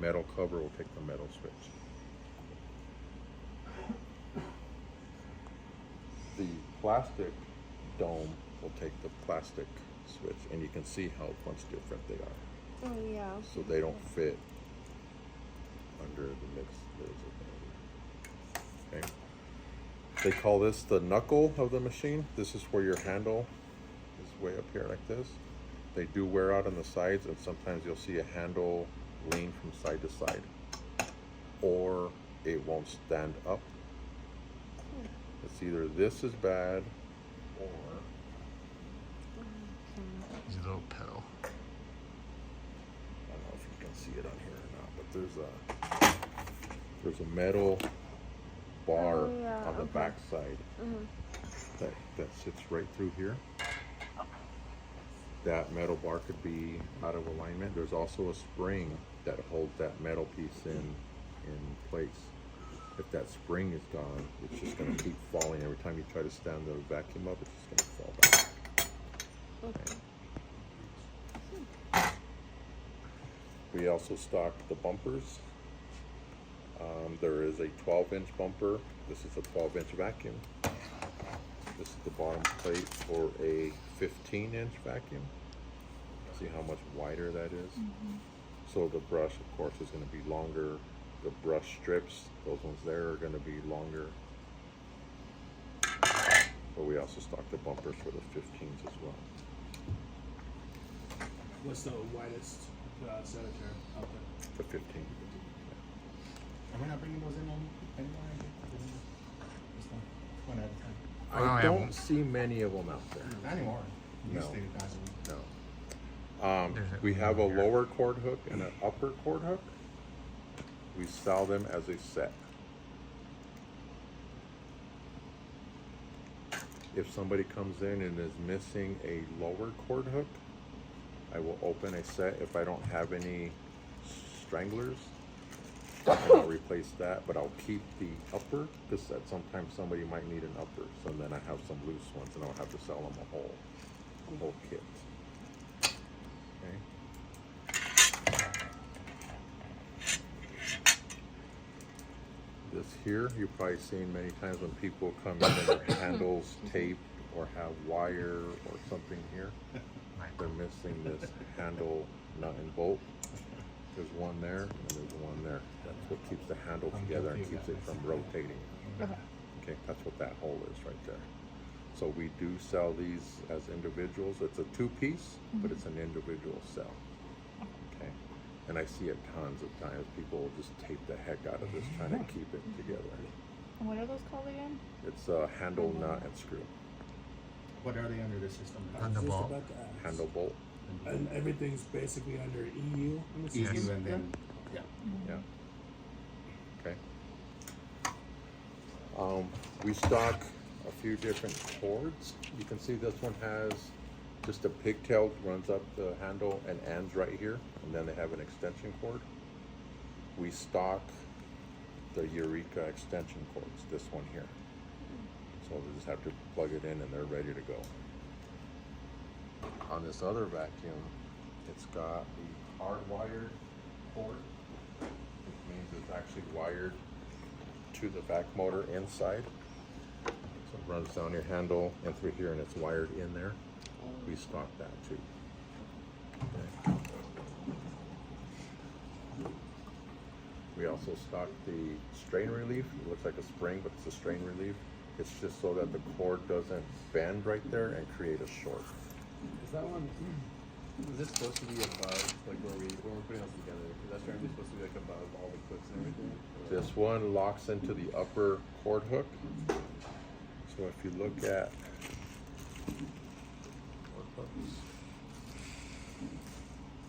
metal cover will take the metal switch. The plastic dome will take the plastic switch, and you can see how much different they are. Oh yeah. So they don't fit under the mix. Okay. They call this the knuckle of the machine. This is where your handle is way up here like this. They do wear out on the sides, and sometimes you'll see a handle lean from side to side, or it won't stand up. It's either this is bad, or There's a little pedal. I don't know if you can see it on here or not, but there's a metal bar Oh, yeah, on the okay. back side that sits right through here. That metal bar could be out of alignment. There's also a spring that holds that metal piece in place. If that spring is gone, it's just going to keep falling. Every time you try to stand the vacuum up, it's just going to fall back. Okay. We also stock the bumpers. There is a 12-inch bumper. This is a 12-inch vacuum. This is the bottom plate for a 15-inch vacuum. See how much wider that is? So the brush, of course, is going to be longer. The brush strips, those ones there, are going to be longer. But we also stock the bumpers for the 15s as well. What's the widest sanitary out there? The 15. Are we not bringing those in anymore? Just one at a time. Well, I yeah, don't see many of them out there. Not anymore. You No. used to, guys. No. There's a- We have a lower cord hook and an upper cord hook. We sell them as a set. If somebody comes in and is missing a lower cord hook, I will open a set. If I don't have any stranglers, and I'll replace that, but I'll keep the upper, because sometimes somebody might need an upper. So then I have some loose ones, and I'll have to sell them a whole kit. Okay. This here, you've probably seen many times when people come in and their handles taped or have wire or something here. They're missing this handle nut and bolt. There's one there and there's one there. That's what keeps the handle together and keeps it from rotating. Okay. Okay, that's what that hole is right there. So we do sell these as individuals. It's a two-piece, but it's an individual sell. Okay, and I see it tons of times. People will just tape the heck out of this trying to keep it together. And what are those called again? It's a handle, nut, and screw. What are they under the system? On the Just ball. about to ask. Handle bolt. And everything's basically under EU. I'm EU assuming? and then, yeah. Yeah. Okay. We stock a few different cords. You can see this one has just a pigtail runs up the handle and ends right here, and then they have an extension cord. We stock the Eureka extension cords, this one here. So they just have to plug it in and they're ready to go. On this other vacuum, it's got the hardwired cord, which means it's actually wired to the vac motor inside. So it runs down your handle and through here, and it's wired in there. We stock that too. Okay. We also stock the strain relief. It looks like a spring, but it's a strain relief. It's just so that the cord doesn't bend right there and create a short. Is that one? Is this supposed to be above, like when we're putting those together? Is that strategy supposed to be like above all the clips and everything? Or- This one locks into the upper cord hook. So if you look at cord hooks,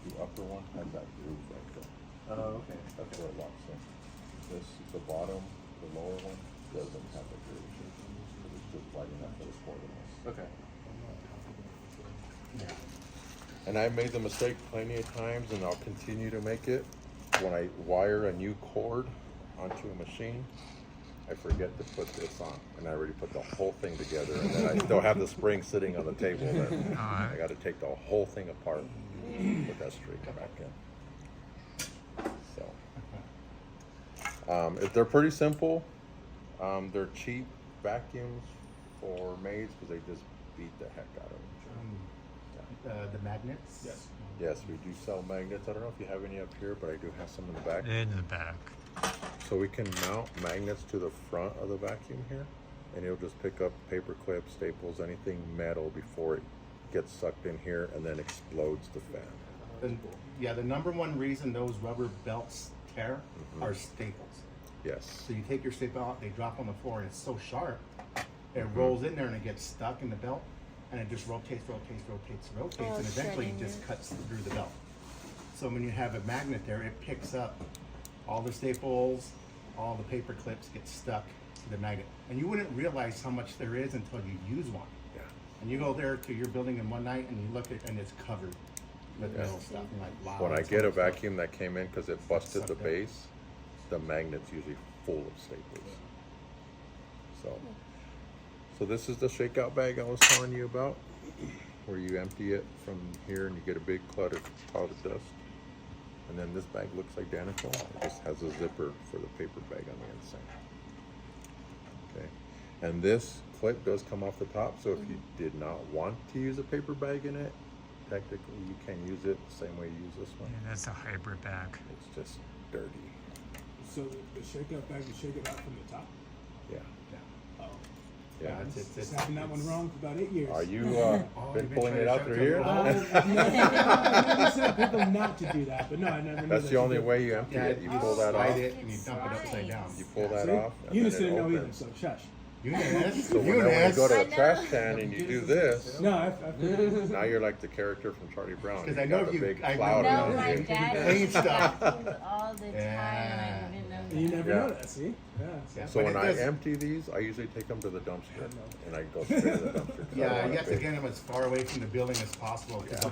the upper one has that groove right there. Oh, okay. That's where it locks in. This, the bottom, the lower one doesn't have a groove. It's just wide enough for the cord in this. Okay. And I made the mistake plenty of times, and I'll continue to make it. When I wire a new cord onto a machine, I forget to put this on, and I already put the whole thing together, and then I still have the spring sitting on the table. Then I got to take the whole thing apart, put that string back in. So. They're pretty simple. They're cheap vacuums for maids because they just beat the heck out of them. The magnets? Yes. Yes, we do sell magnets. I don't know if you have any up here, but I do have some in the back. In the back. So we can mount magnets to the front of the vacuum here, and it'll just pick up paper clips, staples, anything metal before it gets sucked in here and then explodes the fan. The number one reason those rubber belts tear are staples. Yes. So you take your staple out, they drop on the floor, and it's so sharp, it rolls in there and it gets stuck in the belt, and it just rotates, Oh, and eventually shredding just it. cuts through the belt. So when you have a magnet there, it picks up all the staples, all the paper clips get stuck to the magnet. And you wouldn't realize how much there is until you use one. Yeah. And you go there to your building in one night and you look at and it's covered with Yeah. metal stuff. And like, wow. When I that's get how a much stuff. vacuum that came in because it busted the Sucked up. base, the magnet's usually full of staples. So this is the shakeout bag I was telling you about, where you empty it from here and you get a big cloud of dust. And then this bag looks identical. It just has a zipper for the paper bag on the inside. Okay. And this clip does come off the top, so if you did not want to use a paper bag in it, technically you can use it the same way you use this one. Yeah, that's a hybrid bag. It's just dirty. So the shake up bag, you shake it out from the top. Yeah. Oh, Yeah. it's having that one wrong for about 8 years. Are you Oh, been you've been pulling trying it to out shove through it here? down the I never said people not to do that, but no, I never knew That's that the you only did. way you empty Yeah, it. You you pull that slide off. it and you dump it upside down. You pull that See? off. And Eunice then it didn't know either, opens. so shush. Eunice, So when you go to I the know. trash can and you do this, No, I figured. now you're like the character from Charlie Brown. 'Cause You I know got if the you- big I cloud No, on my it. dad Clean used stuff. vacuums all the time, Yeah. and I didn't know that. You never Yeah. know that, see? Yeah. Yeah. So But when it I does- empty these, I usually take them to the dumpster, and I go straight to the dumpster. 'cause I don't Yeah, want you a have to big- get them as far away from the building as possible. Because Yeah.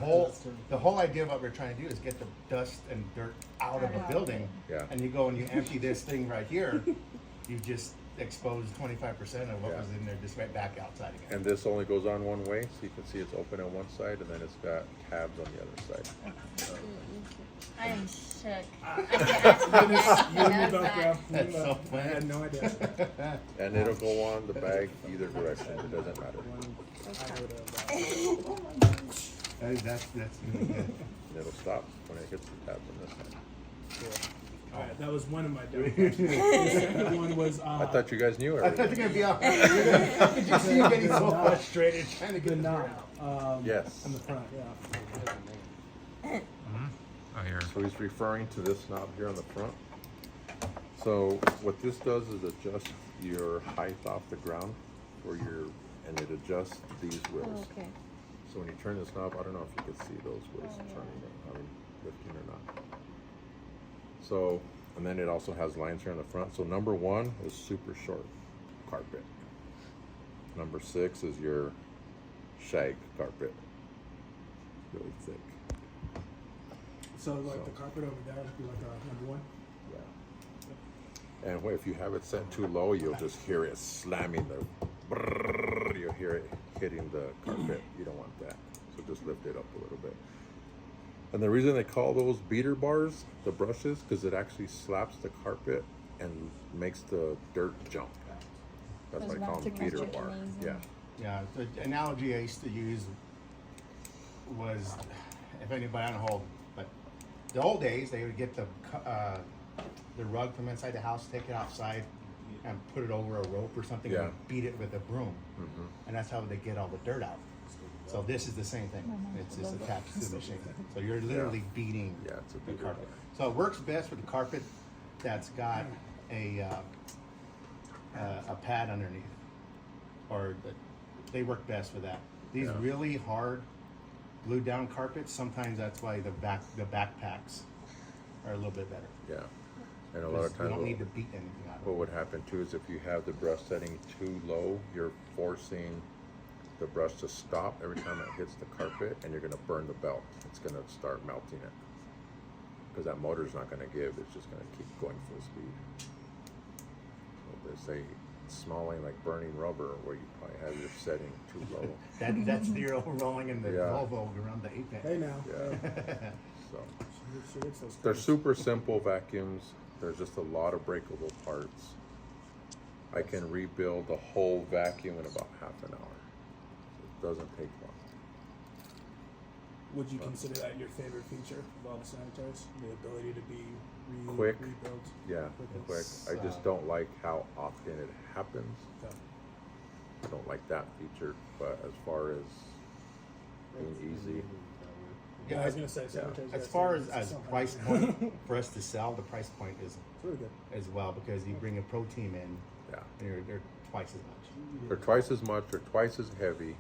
the whole idea of what we're trying to do is get the dust and dirt out of the building. Yeah. And you go and you empty this thing right here, you just expose 25% of what Yeah. was in there just right back outside again. And this only goes on one way, so you can see it's open on one side, and then it's got tabs on the other side. I am shook. You and me both, bro. You and me That's so both. I had no idea. And it'll go on the bag either direction. It doesn't matter. I would have, That's really good. And it'll stop when it hits the tabs on this side. all right, that was one of my downfalls. The second one was I thought you guys knew I thought everything. you were gonna be off. I could just see you getting so frustrated trying to the get the knob dirt out. Yes. on the front. Yeah. Oh, here. So he's referring to this knob here on the front. So what this does is adjust your height off the ground and it adjusts these wheels. Okay. So when you turn this knob, I don't know if you can see those wheels turning, lifting or not. So, and then it also has lines here on the front. So number 1 is super short carpet. Number 6 is your shag carpet. Really thick. So like So- the carpet over there would be like our number one. Yeah. And if you have it set too low, you'll just hear it slamming the brrrr, you'll hear it hitting the carpet. You don't want that. So just lift it up a little bit. And the reason they call those beater bars, the brushes, because it actually slaps the carpet and makes the dirt jump. That's why Those I call them mounted beater ones are bar. amazing. Yeah. Yeah, the analogy I used to use was, if anybody on hold, but the old days, they would get the rug from inside the house, take it outside, and put it over a rope or something, Yeah. and beat it with a broom. Mhm. And that's how they get all the dirt out. So this is the same thing. It's just attached to the machine. So you're literally beating Yeah, it's a the beater carpet. bar. So it works best with the carpet that's got a pad underneath, or they work best with that. These Yeah. really hard glued down carpets, sometimes that's why the backpacks are a little bit better. Yeah. And a lot of You times don't what- need to beat anything out of what it. would happen too is if you have the brush setting too low, you're forcing the brush to stop every time it hits the carpet, and you're going to burn the belt. It's going to start melting it because that motor's not going to give. It's just going to keep going full speed. So they say smelling like burning rubber, where you probably have your setting too low. That's zero rolling in the Yeah. Volvo around the apex. Hey now. Yeah. So She gets those they're things. super simple vacuums. There's just a lot of breakable parts. I can rebuild the whole vacuum in about half an hour. It doesn't take long. Would you consider that your favorite feature of all the sanitaries? The ability to be Quick. rebuilt? Yeah, quick. I just don't like how often it happens. Okay. I don't like that feature, but as far as being easy, Yeah, I was gonna say Yeah. sanitaries. As guys far do as somehow. price point for us to sell, the price point is It's really good. as well because you bring a pro team in yeah. and they're twice as much. They're twice as much, they're twice as heavy.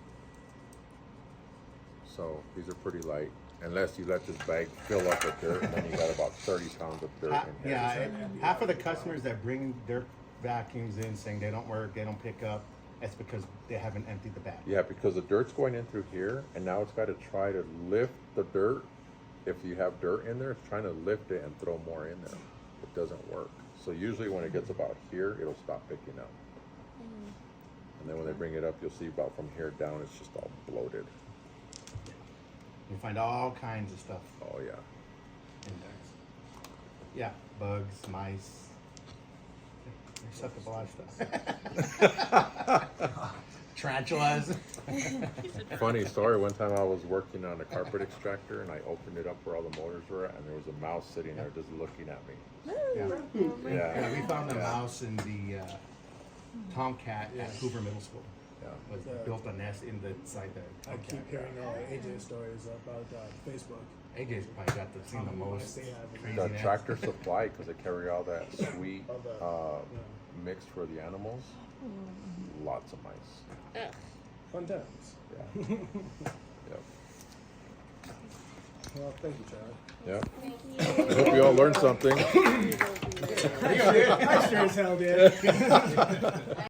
So these are pretty light. Unless you let this bag fill up with dirt, and then you got about 30 pounds of dirt in here. Yeah, half of the customers that bring their vacuums in saying they don't work, they don't pick up, that's because they haven't emptied the bag. Yeah, because the dirt's going in through here, and now it's got to try to lift the dirt. If you have dirt in there, it's trying to lift it and throw more in there. It doesn't work. So usually when it gets about here, it'll stop picking up. And then when they bring it up, you'll see about from here down, it's just all bloated. You find all kinds of stuff Oh yeah. in there. Yeah, bugs, mice. They suck up a lot of stuff. Tarantulas. Funny story. One time I was working on a carpet extractor, and I opened it up where all the motors were, and there was a mouse sitting there just looking at me. Yeah. Yeah. Yeah, we found the Yeah. mouse in the tomcat at Hoover Middle School. Yeah. Was built a nest inside the I tomcat. keep hearing AJ stories about Facebook. AJ's probably got to see the most They have crazy The nests. Tractor Supply, because they carry all that sweet Of the- mix for the animals. Lots of mice. Fun times. Yeah. Yep. Well, thank you, Charlie. Yep. Thank I you. hope you all learned something. I sure as hell did.